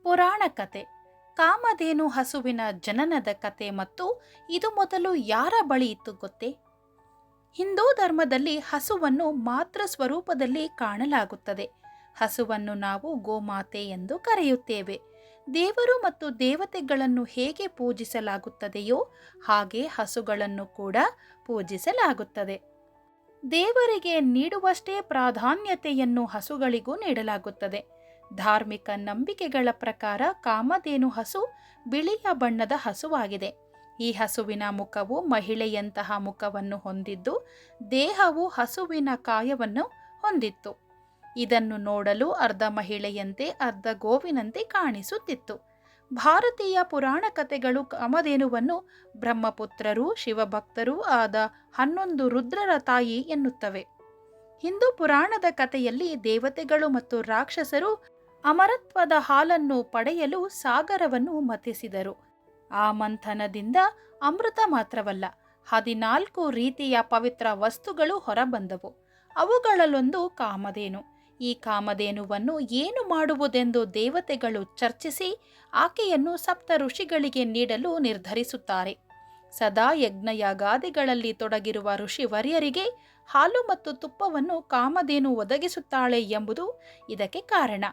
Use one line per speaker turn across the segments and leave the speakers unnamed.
ಪುರಾಣ ಕತೆ. ಕಾಮಧೇನು ಹಸುವಿನ ಜನನದ ಕತೆ ಮತ್ತು ಇದು ಮೊದಲು ಯಾರ ಬಳಿ ಇತ್ತು ಗೊತ್ತೇ? ಹಿಂದೂ ಧರ್ಮದಲ್ಲಿ ಹಸುವನ್ನು ಮಾತೃ ಸ್ವರೂಪದಲ್ಲಿ ಕಾಣಲಾಗುತ್ತದೆ. ಹಸುವನ್ನು ನಾವು ಗೋಮಾತೆ ಎಂದು ಕರೆಯುತ್ತೇವೆ. ದೇವರು ಮತ್ತು ದೇವತೆಗಳನ್ನು ಹೇಗೆ ಪೂಜಿಸಲಾಗುತ್ತದೆಯೋ ಹಾಗೆ ಹಸುಗಳನ್ನು ಕೂಡ ಪೂಜಿಸಲಾಗುತ್ತದೆ. ದೇವರಿಗೆ ನೀಡುವಷ್ಟೇ ಪ್ರಾಧಾನ್ಯತೆಯನ್ನು ಹಸುಗಳಿಗೂ ನೀಡಲಾಗುತ್ತದೆ. ಧಾರ್ಮಿಕ ನಂಬಿಕೆಗಳ ಪ್ರಕಾರ ಕಾಮಧೇನು ಹಸು ಬಿಳಿಯ ಬಣ್ಣದ ಹಸುವಾಗಿದೆ. ಈ ಹಸುವಿನ ಮುಖವು ಮಹಿಳೆಯಂತಹ ಮುಖವನ್ನು ಹೊಂದಿದ್ದು, ದೇಹವು ಹಸುವಿನ ಕಾಯವನ್ನು ಹೊಂದಿತ್ತು. ಇದನ್ನು ನೋಡಲು ಅರ್ಧ ಮಹಿಳೆಯಂತೆ ಅರ್ಧ ಗೋವಿನಂತೆ ಕಾಣಿಸುತ್ತಿತ್ತು. ಭಾರತೀಯ ಪುರಾಣ ಕಥೆಗಳು ಕಾಮಧೇನುವನ್ನು ಬ್ರಹ್ಮಪುತ್ರರು, ಶಿವಭಕ್ತರೂ ಆದ 11 ರುದ್ರರ ತಾಯಿ ಎನ್ನುತ್ತವೆ. ಹಿಂದೂ ಪುರಾಣದ ಕಥೆಯಲ್ಲಿ ದೇವತೆಗಳು ಮತ್ತು ರಾಕ್ಷಸರು ಅಮರತ್ವದ ಹಾಲನ್ನು ಪಡೆಯಲು ಸಾಗರವನ್ನು ಮಥಿಸಿದರು. ಆ ಮಂಥನದಿಂದ ಅಮೃತ ಮಾತ್ರವಲ್ಲ, 14 ರೀತಿಯ ಪವಿತ್ರ ವಸ್ತುಗಳು ಹೊರಬಂದವು. ಅವುಗಳಲ್ಲೊಂದು ಕಾಮಧೇನು. ಈ ಕಾಮಧೇನುವನ್ನು ಏನು ಮಾಡುವುದೆಂದು ದೇವತೆಗಳು ಚರ್ಚಿಸಿ ಆಕೆಯನ್ನು ಸಪ್ತ ಋಷಿಗಳಿಗೆ ನೀಡಲು ನಿರ್ಧರಿಸುತ್ತಾರೆ. ಸದಾ ಯಜ್ಞಯಾಗಾದಿಗಳಲ್ಲಿ ತೊಡಗಿರುವ ಋಷಿವರ್ಯರಿಗೆ ಹಾಲು ಮತ್ತು ತುಪ್ಪವನ್ನು ಕಾಮಧೇನು ಒದಗಿಸುತ್ತಾಳೆ ಎಂಬುದು ಇದಕ್ಕೆ ಕಾರಣ.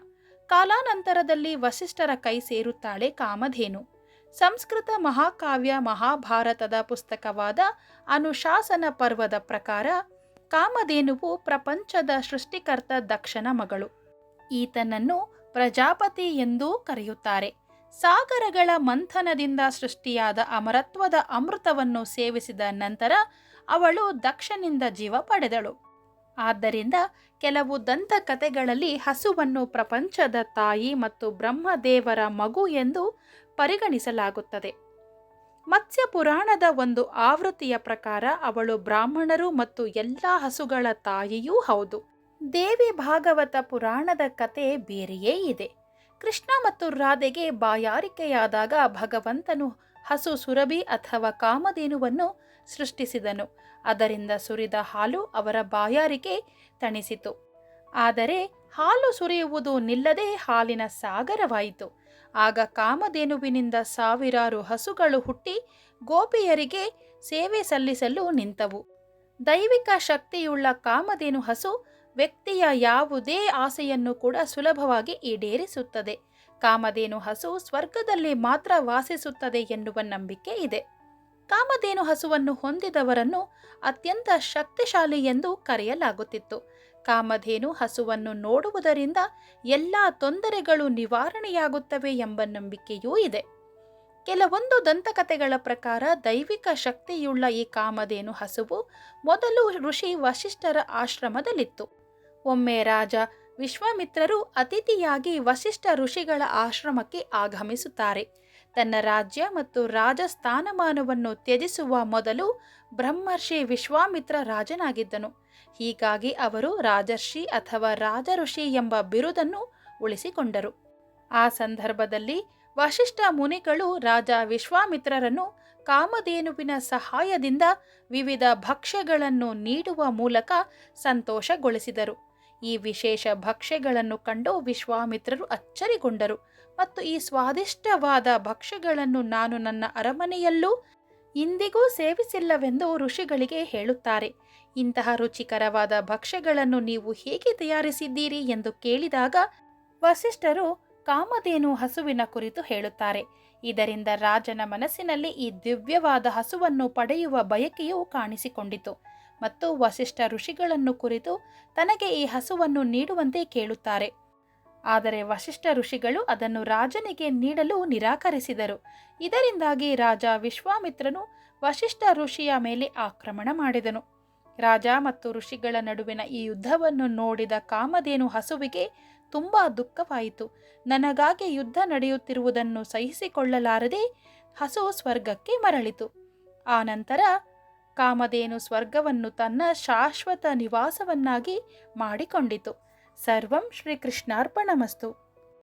ಕಾಲಾನಂತರದಲ್ಲಿ ವಸಿಷ್ಠರ ಕೈ ಸೇರುತ್ತಾಳೆ ಕಾಮಧೇನು. ಸಂಸ್ಕೃತ ಮಹಾಕಾವ್ಯ ಮಹಾಭಾರತದ ಪುಸ್ತಕವಾದ ಅನುಶಾಸನ ಪರ್ವದ ಪ್ರಕಾರ ಕಾಮಧೇನುವು ಪ್ರಪಂಚದ ಸೃಷ್ಟಿಕರ್ತ ದಕ್ಷನ ಮಗಳು. ಈತನನ್ನು ಪ್ರಜಾಪತಿ ಎಂದೂ ಕರೆಯುತ್ತಾರೆ. ಸಾಗರಗಳ ಮಂಥನದಿಂದ ಸೃಷ್ಟಿಯಾದ ಅಮರತ್ವದ ಅಮೃತವನ್ನು ಸೇವಿಸಿದ ನಂತರ ಅವಳು ದಕ್ಷನಿಂದ ಜೀವ ಪಡೆದಳು. ಆದ್ದರಿಂದ ಕೆಲವು ದಂತಕಥೆಗಳಲ್ಲಿ ಹಸುವನ್ನು ಪ್ರಪಂಚದ ತಾಯಿ ಮತ್ತು ಬ್ರಹ್ಮದೇವರ ಮಗು ಎಂದು ಪರಿಗಣಿಸಲಾಗುತ್ತದೆ. ಮತ್ಸ್ಯ ಪುರಾಣದ ಒಂದು ಆವೃತ್ತಿಯ ಪ್ರಕಾರ ಅವಳು ಬ್ರಾಹ್ಮಣರು ಮತ್ತು ಎಲ್ಲ ಹಸುಗಳ ತಾಯಿಯೂ ಹೌದು. ದೇವಿ ಭಾಗವತ ಪುರಾಣದ ಕತೆ ಬೇರೆಯೇ ಇದೆ. ಕೃಷ್ಣ ಮತ್ತು ರಾಧೆಗೆ ಬಾಯಾರಿಕೆಯಾದಾಗ ಭಗವಂತನು ಹಸು ಸುರಭಿ ಅಥವಾ ಕಾಮಧೇನುವನ್ನು ಸೃಷ್ಟಿಸಿದನು. ಅದರಿಂದ ಸುರಿದ ಹಾಲು ಅವರ ಬಾಯಾರಿಕೆ ತಣಿಸಿತು. ಆದರೆ ಹಾಲು ಸುರಿಯುವುದು ನಿಲ್ಲದೆ ಹಾಲಿನ ಸಾಗರವಾಯಿತು. ಆಗ ಕಾಮಧೇನುವಿನಿಂದ ಸಾವಿರಾರು ಹಸುಗಳು ಹುಟ್ಟಿ ಗೋಪಿಯರಿಗೆ ಸೇವೆ ಸಲ್ಲಿಸಲು ನಿಂತವು. ದೈವಿಕ ಶಕ್ತಿಯುಳ್ಳ ಕಾಮಧೇನು ಹಸು ವ್ಯಕ್ತಿಯ ಯಾವುದೇ ಆಸೆಯನ್ನು ಕೂಡ ಸುಲಭವಾಗಿ ಈಡೇರಿಸುತ್ತದೆ. ಕಾಮಧೇನು ಹಸು ಸ್ವರ್ಗದಲ್ಲಿ ಮಾತ್ರ ವಾಸಿಸುತ್ತದೆ ಎನ್ನುವ ನಂಬಿಕೆ ಇದೆ. ಕಾಮಧೇನು ಹಸುವನ್ನು ಹೊಂದಿದವರನ್ನು ಅತ್ಯಂತ ಶಕ್ತಿಶಾಲಿ ಎಂದು ಕರೆಯಲಾಗುತ್ತಿತ್ತು. ಕಾಮಧೇನು ಹಸುವನ್ನು ನೋಡುವುದರಿಂದ ಎಲ್ಲ ತೊಂದರೆಗಳು ನಿವಾರಣೆಯಾಗುತ್ತವೆ ಎಂಬ ನಂಬಿಕೆಯೂ ಇದೆ. ಕೆಲವೊಂದು ದಂತಕಥೆಗಳ ಪ್ರಕಾರ ದೈವಿಕ ಶಕ್ತಿಯುಳ್ಳ ಈ ಕಾಮಧೇನು ಹಸುವು ಮೊದಲು ಋಷಿ ವಸಿಷ್ಠರ ಆಶ್ರಮದಲ್ಲಿತ್ತು. ಒಮ್ಮೆ ರಾಜ ವಿಶ್ವಾಮಿತ್ರರು ಅತಿಥಿಯಾಗಿ ವಸಿಷ್ಠ ಋಷಿಗಳ ಆಶ್ರಮಕ್ಕೆ ಆಗಮಿಸುತ್ತಾರೆ. ತನ್ನ ರಾಜ್ಯ ಮತ್ತು ರಾಜ ಸ್ಥಾನಮಾನವನ್ನು ತ್ಯಜಿಸುವ ಮೊದಲು ಬ್ರಹ್ಮರ್ಷಿ ವಿಶ್ವಾಮಿತ್ರ ರಾಜನಾಗಿದ್ದನು. ಹೀಗಾಗಿ ಅವರು ರಾಜರ್ಷಿ ಅಥವಾ ರಾಜಋಷಿ ಎಂಬ ಬಿರುದನ್ನು ಉಳಿಸಿಕೊಂಡರು. ಆ ಸಂದರ್ಭದಲ್ಲಿ ವಸಿಷ್ಠ ಮುನಿಗಳು ರಾಜ ವಿಶ್ವಾಮಿತ್ರರನ್ನು ಕಾಮಧೇನುವಿನ ಸಹಾಯದಿಂದ ವಿವಿಧ ಭಕ್ಷ್ಯಗಳನ್ನು ನೀಡುವ ಮೂಲಕ ಸಂತೋಷಗೊಳಿಸಿದರು. ಈ ವಿಶೇಷ ಭಕ್ಷ್ಯಗಳನ್ನು ಕಂಡು ವಿಶ್ವಾಮಿತ್ರರು ಅಚ್ಚರಿಗೊಂಡರು ಮತ್ತು ಈ ಸ್ವಾದಿಷ್ಟವಾದ ಭಕ್ಷ್ಯಗಳನ್ನು ನಾನು ನನ್ನ ಅರಮನೆಯಲ್ಲೂ ಇಂದಿಗೂ ಸೇವಿಸಿಲ್ಲವೆಂದು ಋಷಿಗಳಿಗೆ ಹೇಳುತ್ತಾರೆ. ಇಂತಹ ರುಚಿಕರವಾದ ಭಕ್ಷ್ಯಗಳನ್ನು ನೀವು ಹೇಗೆ ತಯಾರಿಸಿದ್ದೀರಿ ಎಂದು ಕೇಳಿದಾಗ ವಸಿಷ್ಠರು ಕಾಮಧೇನು ಹಸುವಿನ ಕುರಿತು ಹೇಳುತ್ತಾರೆ. ಇದರಿಂದ ರಾಜನ ಮನಸ್ಸಿನಲ್ಲಿ ಈ ದಿವ್ಯವಾದ ಹಸುವನ್ನು ಪಡೆಯುವ ಬಯಕೆಯು ಕಾಣಿಸಿಕೊಂಡಿತು ಮತ್ತು ವಸಿಷ್ಠ ಋಷಿಗಳನ್ನು ಕುರಿತು ತನಗೆ ಈ ಹಸುವನ್ನು ನೀಡುವಂತೆ ಕೇಳುತ್ತಾರೆ. ಆದರೆ ವಸಿಷ್ಠ ಋಷಿಗಳು ಅದನ್ನು ರಾಜನಿಗೆ ನೀಡಲು ನಿರಾಕರಿಸಿದರು. ಇದರಿಂದಾಗಿ ರಾಜ ವಿಶ್ವಾಮಿತ್ರನು ವಸಿಷ್ಠ ಋಷಿಯ ಮೇಲೆ ಆಕ್ರಮಣ ಮಾಡಿದನು. ರಾಜ ಮತ್ತು ಋಷಿಗಳ ನಡುವಿನ ಈ ಯುದ್ಧವನ್ನು ನೋಡಿದ ಕಾಮಧೇನು ಹಸುವಿಗೆ ತುಂಬಾ ದುಃಖವಾಯಿತು. ನನಗಾಗಿ ಯುದ್ಧ ನಡೆಯುತ್ತಿರುವುದನ್ನು ಸಹಿಸಿಕೊಳ್ಳಲಾರದೆ ಹಸು ಸ್ವರ್ಗಕ್ಕೆ ಮರಳಿತು. ಆ ನಂತರ ಕಾಮಧೇನು ಸ್ವರ್ಗವನ್ನು ತನ್ನ ಶಾಶ್ವತ ನಿವಾಸವನ್ನಾಗಿ ಮಾಡಿಕೊಂಡಿತು. ಸರ್ವಂ ಶ್ರೀಕೃಷ್ಣಾರ್ಪಣಮಸ್ತು.